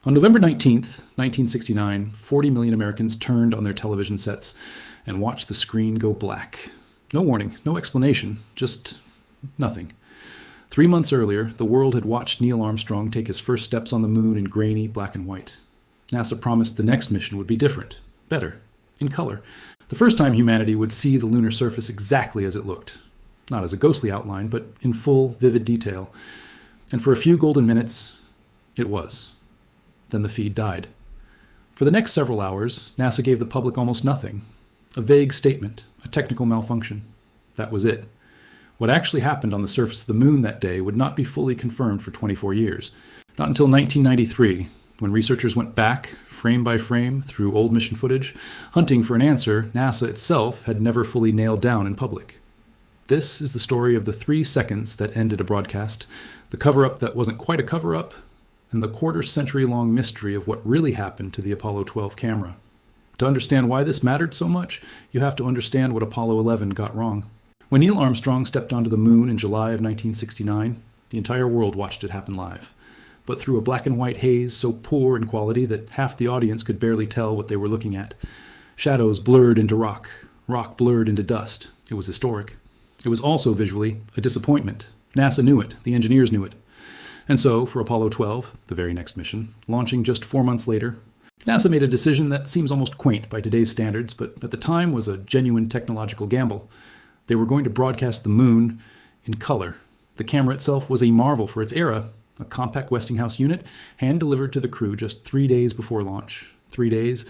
On November 19th, 1969, 40 million Americans turned on their television sets and watched the screen go black. No warning, no explanation, just nothing. 3 months earlier, the world had watched Neil Armstrong take his first steps on the moon in grainy black and white. NASA promised the next mission would be different, better, in color. The first time humanity would see the lunar surface exactly as it looked. Not as a ghostly outline, but in full, vivid detail. And for a few golden minutes, it was. Then the feed died. For the next several hours, NASA gave the public almost nothing. A vague statement, a technical malfunction. That was it. What actually happened on the surface of the moon that day would not be fully confirmed for 24 years. Not until 1993, when researchers went back, frame by frame, through old mission footage, hunting for an answer NASA itself had never fully nailed down in public. This is the story of the 3 seconds that ended a broadcast, the cover-up that wasn't quite a cover-up, and the quarter-century-long mystery of what really happened to the Apollo 12 camera. To understand why this mattered so much, you have to understand what Apollo 11 got wrong. When Neil Armstrong stepped onto the moon in July of 1969, the entire world watched it happen live. But through a black and white haze so poor in quality that half the audience could barely tell what they were looking at. Shadows blurred into rock, rock blurred into dust. It was historic. It was also visually a disappointment. NASA knew it. The engineers knew it. And so, for Apollo 12, the very next mission, launching just 4 months later, NASA made a decision that seems almost quaint by today's standards, but at the time was a genuine technological gamble. They were going to broadcast the moon in color. The camera itself was a marvel for its era, a compact Westinghouse unit, hand-delivered to the crew just 3 days before launch. 3 days.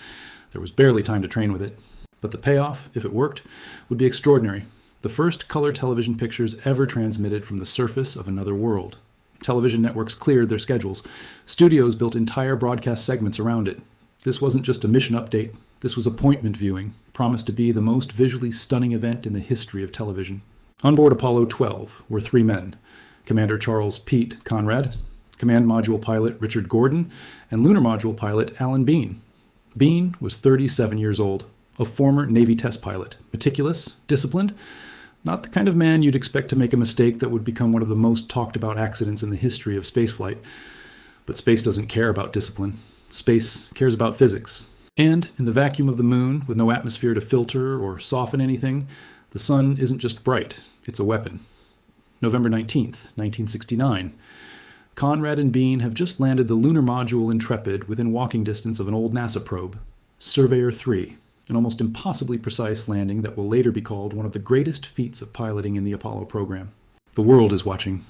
There was barely time to train with it. But the payoff, if it worked, would be extraordinary. The first color television pictures ever transmitted from the surface of another world. Television networks cleared their schedules. Studios built entire broadcast segments around it. This wasn't just a mission update. This was appointment viewing, promised to be the most visually stunning event in the history of television. On board Apollo 12 were 3 men: Commander Charles Pete Conrad, Command Module Pilot Richard Gordon, and Lunar Module Pilot Alan Bean. Bean was 37 years old, a former Navy test pilot, meticulous, disciplined, not the kind of man you'd expect to make a mistake that would become one of the most talked about accidents in the history of spaceflight. But space doesn't care about discipline. Space cares about physics. And in the vacuum of the moon, with no atmosphere to filter or soften anything, the sun isn't just bright, it's a weapon. November 19th, 1969. Conrad and Bean have just landed the lunar module Intrepid within walking distance of an old NASA probe, Surveyor 3, an almost impossibly precise landing that will later be called one of the greatest feats of piloting in the Apollo program. The world is watching.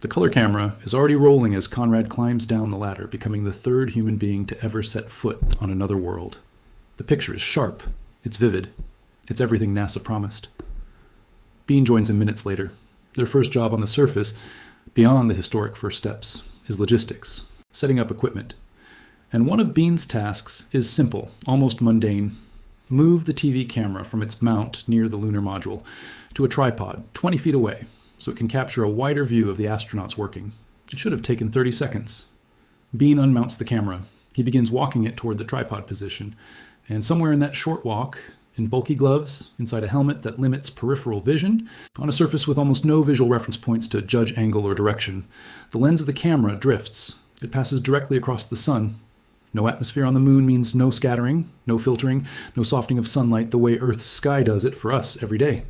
The color camera is already rolling as Conrad climbs down the ladder, becoming the 3rd human being to ever set foot on another world. The picture is sharp. It's vivid. It's everything NASA promised. Bean joins him minutes later. Their first job on the surface, beyond the historic first steps, is logistics, setting up equipment. And one of Bean's tasks is simple, almost mundane. Move the TV camera from its mount near the lunar module to a tripod 20 feet away, so it can capture a wider view of the astronauts working. It should have taken 30 seconds. Bean unmounts the camera. He begins walking it toward the tripod position, and somewhere in that short walk, in bulky gloves, inside a helmet that limits peripheral vision, on a surface with almost no visual reference points to judge angle or direction, the lens of the camera drifts. It passes directly across the sun. No atmosphere on the moon means no scattering, no filtering, no softening of sunlight the way Earth's sky does it for us every day.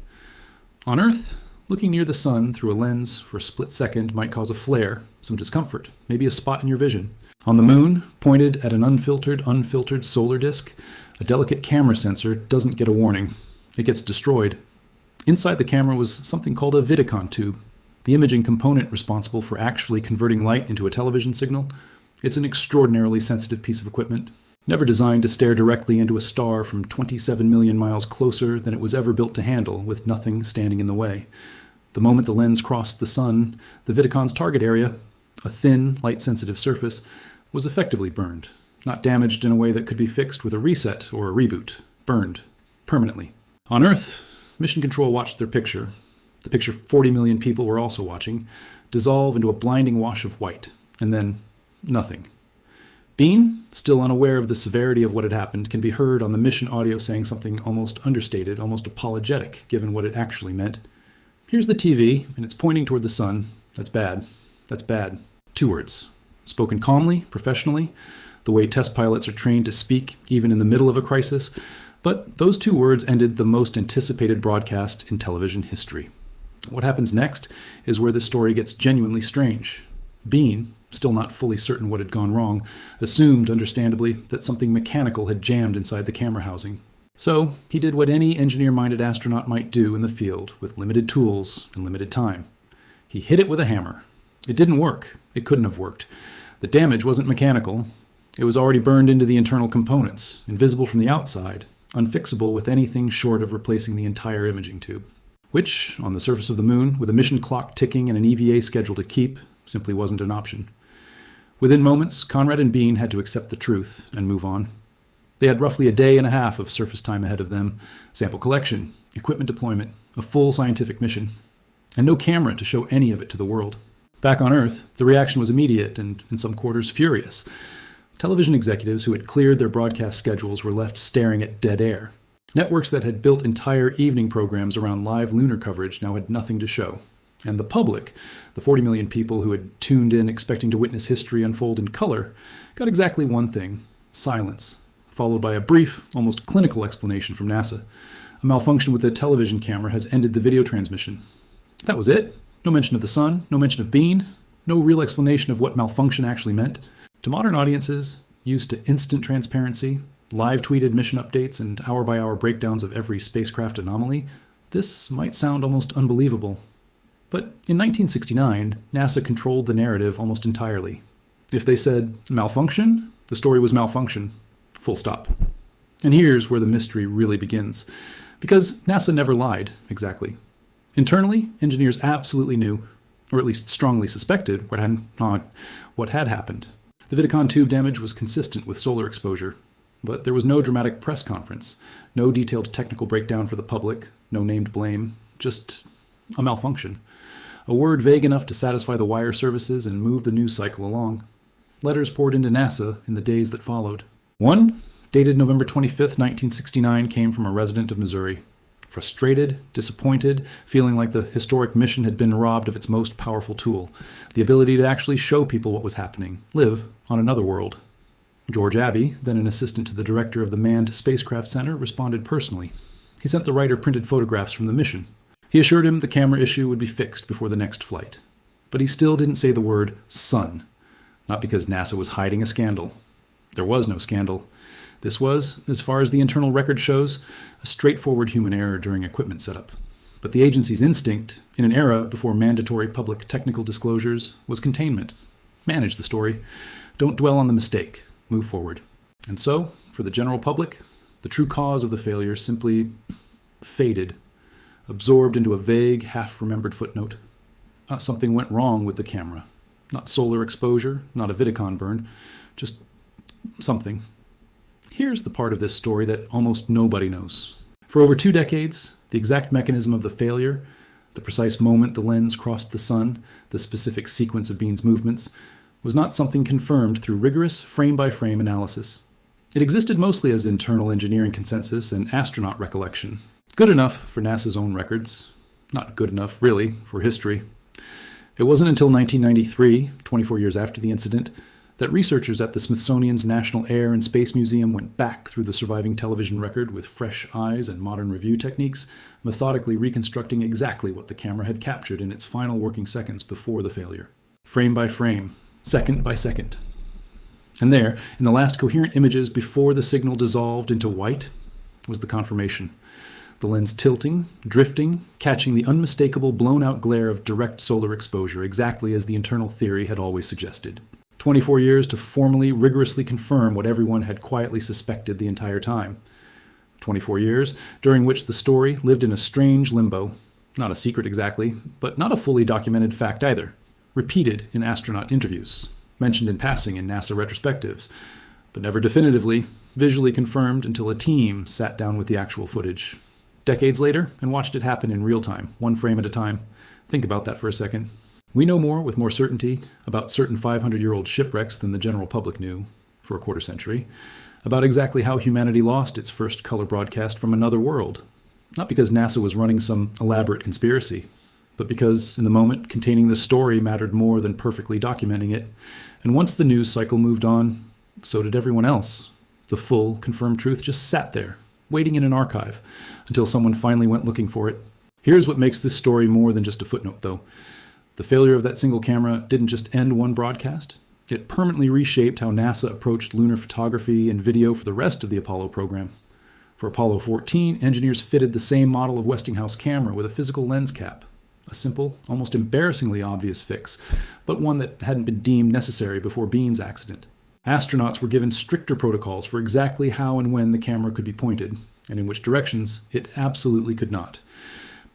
On Earth, looking near the sun through a lens for a split second might cause a flare, some discomfort, maybe a spot in your vision. On the moon, pointed at an unfiltered solar disk, a delicate camera sensor doesn't get a warning. It gets destroyed. Inside the camera was something called a Vidicon tube, the imaging component responsible for actually converting light into a television signal. It's an extraordinarily sensitive piece of equipment, never designed to stare directly into a star from 27 million miles closer than it was ever built to handle, with nothing standing in the way. The moment the lens crossed the sun, the Vidicon's target area, a thin, light-sensitive surface, was effectively burned, not damaged in a way that could be fixed with a reset or a reboot, burned, permanently. On Earth, Mission Control watched their picture, the picture 40 million people were also watching, dissolve into a blinding wash of white, and then nothing. Bean, still unaware of the severity of what had happened, can be heard on the mission audio saying something almost understated, almost apologetic, given what it actually meant. Here's the TV, and it's pointing toward the sun. That's bad. That's bad. 2 words. Spoken calmly, professionally. the way test pilots are trained to speak even in the middle of a crisis, but those 2 words ended the most anticipated broadcast in television history. What happens next is where the story gets genuinely strange. Bean, still not fully certain what had gone wrong, assumed, understandably, that something mechanical had jammed inside the camera housing. So he did what any engineer-minded astronaut might do in the field with limited tools and limited time. He hit it with a hammer. It didn't work. It couldn't have worked. The damage wasn't mechanical. It was already burned into the internal components, invisible from the outside, unfixable with anything short of replacing the entire imaging tube. Which, on the surface of the moon, with a mission clock ticking and an EVA schedule to keep, simply wasn't an option. Within moments, Conrad and Bean had to accept the truth and move on. They had roughly a day and a half of surface time ahead of them, sample collection, equipment deployment, a full scientific mission, and no camera to show any of it to the world. Back on Earth, the reaction was immediate and, in some quarters, furious. Television executives who had cleared their broadcast schedules were left staring at dead air. Networks that had built entire evening programs around live lunar coverage now had nothing to show. And the public, the 40 million people who had tuned in expecting to witness history unfold in color, got exactly one thing: silence, followed by a brief, almost clinical explanation from NASA. A malfunction with the television camera has ended the video transmission. That was it. No mention of the sun, no mention of Bean, no real explanation of what malfunction actually meant. To modern audiences, used to instant transparency, live tweeted mission updates, and hour-by-hour breakdowns of every spacecraft anomaly, this might sound almost unbelievable. But in 1969, NASA controlled the narrative almost entirely. If they said malfunction, the story was malfunction. Full stop. And here's where the mystery really begins. Because NASA never lied, exactly. Internally, engineers absolutely knew, or at least strongly suspected, what had happened. The Vidicon tube damage was consistent with solar exposure, but there was no dramatic press conference, no detailed technical breakdown for the public, no named blame, just a malfunction. A word vague enough to satisfy the wire services and move the news cycle along. Letters poured into NASA in the days that followed. One, dated November 25th, 1969, came from a resident of Missouri. Frustrated, disappointed, feeling like the historic mission had been robbed of its most powerful tool, the ability to actually show people what was happening, live on another world. George Abbey, then an assistant to the director of the Manned Spacecraft Center, responded personally. He sent the writer printed photographs from the mission. He assured him the camera issue would be fixed before the next flight. But he still didn't say the word sun, not because NASA was hiding a scandal. There was no scandal. This was, as far as the internal record shows, a straightforward human error during equipment setup. But the agency's instinct, in an era before mandatory public technical disclosures, was containment. Manage the story. Don't dwell on the mistake. Move forward. And so, for the general public, the true cause of the failure simply faded, absorbed into a vague, half-remembered footnote. Not something went wrong with the camera. Not solar exposure, not a Vidicon burn, just something. Here's the part of this story that almost nobody knows. For over 2 decades, the exact mechanism of the failure, the precise moment the lens crossed the sun, the specific sequence of Bean's movements, was not something confirmed through rigorous frame-by-frame analysis. It existed mostly as internal engineering consensus and astronaut recollection. Good enough for NASA's own records. Not good enough, really, for history. It wasn't until 1993, 24 years after the incident, that researchers at the Smithsonian's National Air and Space Museum went back through the surviving television record with fresh eyes and modern review techniques, methodically reconstructing exactly what the camera had captured in its final working seconds before the failure. Frame by frame, second by second. And there, in the last coherent images before the signal dissolved into white, was the confirmation. The lens tilting, drifting, catching the unmistakable blown-out glare of direct solar exposure, exactly as the internal theory had always suggested. 24 years to formally, rigorously confirm what everyone had quietly suspected the entire time. 24 years, during which the story lived in a strange limbo. Not a secret exactly, but not a fully documented fact either. Repeated in astronaut interviews, mentioned in passing in NASA retrospectives, but never definitively, visually confirmed until a team sat down with the actual footage. Decades later, and watched it happen in real time, one frame at a time. Think about that for a second. We know more with more certainty about certain 500-year-old shipwrecks than the general public knew for a quarter century, about exactly how humanity lost its first color broadcast from another world. Not because NASA was running some elaborate conspiracy, but because, in the moment, containing the story mattered more than perfectly documenting it. And once the news cycle moved on, So did everyone else. The full, confirmed truth just sat there, waiting in an archive, until someone finally went looking for it. Here's what makes this story more than just a footnote, though. The failure of that single camera didn't just end one broadcast. It permanently reshaped how NASA approached lunar photography and video for the rest of the Apollo program. For Apollo 14, engineers fitted the same model of Westinghouse camera with a physical lens cap. A simple, almost embarrassingly obvious fix, but one that hadn't been deemed necessary before Bean's accident. Astronauts were given stricter protocols for exactly how and when the camera could be pointed, and in which directions it absolutely could not.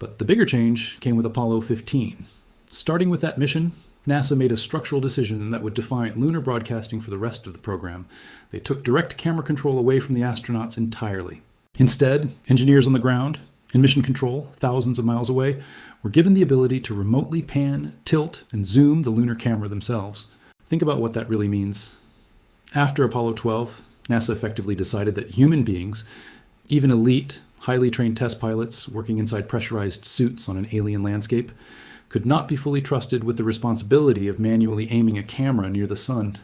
But the bigger change came with Apollo 15. Starting with that mission, NASA made a structural decision that would define lunar broadcasting for the rest of the program. They took direct camera control away from the astronauts entirely. Instead, engineers on the ground, in mission control, thousands of miles away, were given the ability to remotely pan, tilt, and zoom the lunar camera themselves. Think about what that really means. After Apollo 12, NASA effectively decided that human beings, even elite, highly trained test pilots working inside pressurized suits on an alien landscape, could not be fully trusted with the responsibility of manually aiming a camera near the sun.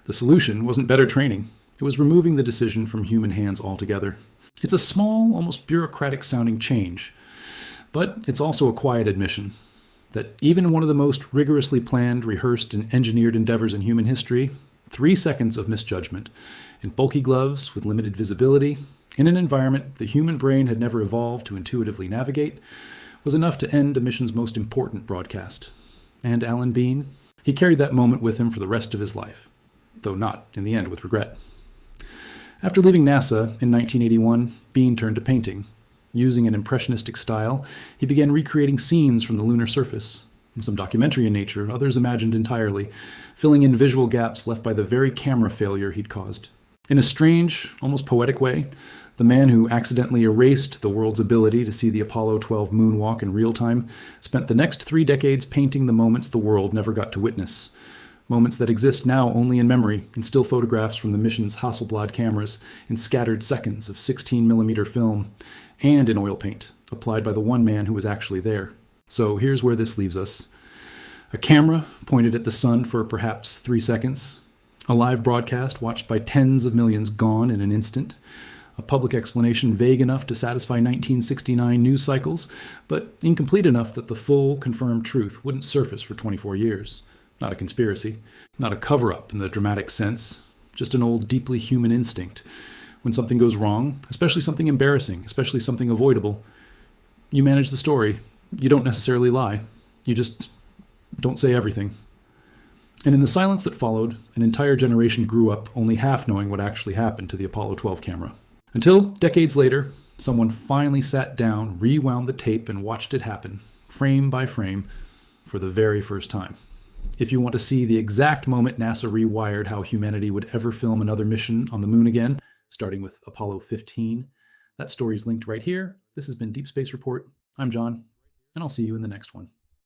The solution wasn't better training. It was removing the decision from human hands altogether. It's a small, almost bureaucratic-sounding change, but it's also a quiet admission that even in one of the most rigorously planned, rehearsed, and engineered endeavors in human history, 3 seconds of misjudgment, in bulky gloves with limited visibility, in an environment the human brain had never evolved to intuitively navigate, was enough to end a mission's most important broadcast. And Alan Bean? He carried that moment with him for the rest of his life, though not, in the end, with regret. After leaving NASA in 1981, Bean turned to painting. Using an impressionistic style, he began recreating scenes from the lunar surface, some documentary in nature, others imagined entirely, filling in visual gaps left by the very camera failure he'd caused. In a strange, almost poetic way, the man who accidentally erased the world's ability to see the Apollo 12 moonwalk in real time spent the next 3 decades painting the moments the world never got to witness. Moments that exist now only in memory, in still photographs from the mission's Hasselblad cameras, in scattered seconds of 16mm film, and in oil paint, applied by the one man who was actually there. So here's where this leaves us. A camera pointed at the sun for perhaps 3 seconds. A live broadcast watched by tens of millions gone in an instant. A public explanation vague enough to satisfy 1969 news cycles, but incomplete enough that the full, confirmed truth wouldn't surface for 24 years. Not a conspiracy, not a cover-up in the dramatic sense, just an old, deeply human instinct. When something goes wrong, especially something embarrassing, especially something avoidable, you manage the story. You don't necessarily lie. You just don't say everything. And in the silence that followed, an entire generation grew up only half knowing what actually happened to the Apollo 12 camera. Until, decades later, someone finally sat down, rewound the tape, and watched it happen, frame by frame, for the very first time. If you want to see the exact moment NASA rewired how humanity would ever film another mission on the moon again, starting with Apollo 15, that story's linked right here. This has been Deep Space Report. I'm John, and I'll see you in the next one.